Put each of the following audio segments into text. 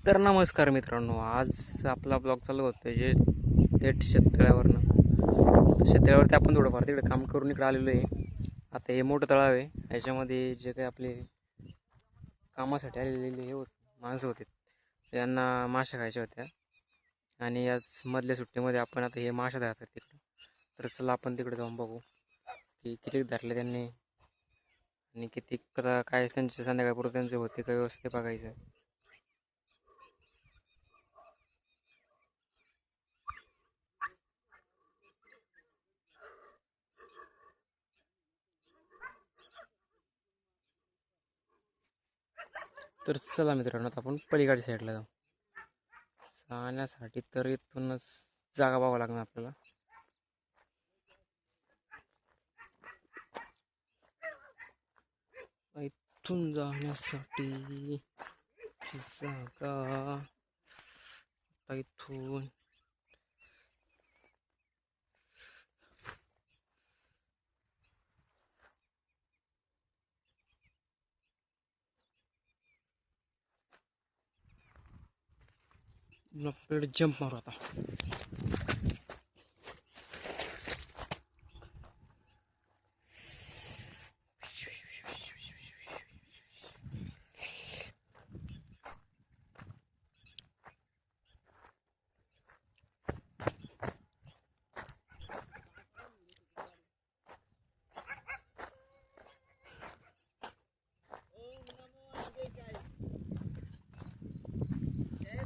तर नमस्कार मित्रांनो, आज आपला ब्लॉग चालू होतो जे थेट शेततळ्यावरनं. तर शेततळ्यावरती आपण थोडंफार तिकडे काम करून इकडे आलेलो आहे. आता हे मोठं तळाव आहे, ह्याच्यामध्ये जे काही आपले कामासाठी आलेले हे माणसं होते त्यांना माशा खायच्या होत्या. आणि आज मधल्या सुट्टीमध्ये आपण आता हे माशा धरतात तिकडं. तर चला आपण तिकडे जाऊन बघू की किती धरले त्यांनी आणि किती काय त्यांचे संध्याकाळपूर्वी त्यांचे होते काय व्यवस्थित बघायचं. तर चला मित्रांनो, आता आपण पलीकडच्या साईडला जाऊ. जाण्यासाठी तर इथूनच जागा बघावं लागणार आपल्याला. इथून जाण्यासाठी जागा इथून आपल्याकडे जंप मारू आता.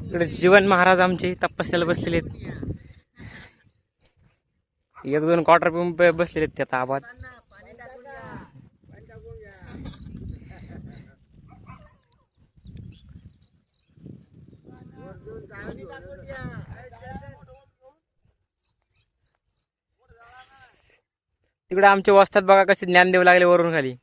इकडे जीवन महाराज आमचे तपस्याला बसलेले आहेत. एक दोन क्वार्टर पिऊन बसलेले आहेत त्या आबाद. तिकडे आमचे वस्तात बघा कसे ज्ञान देऊ लागले वरून खाली.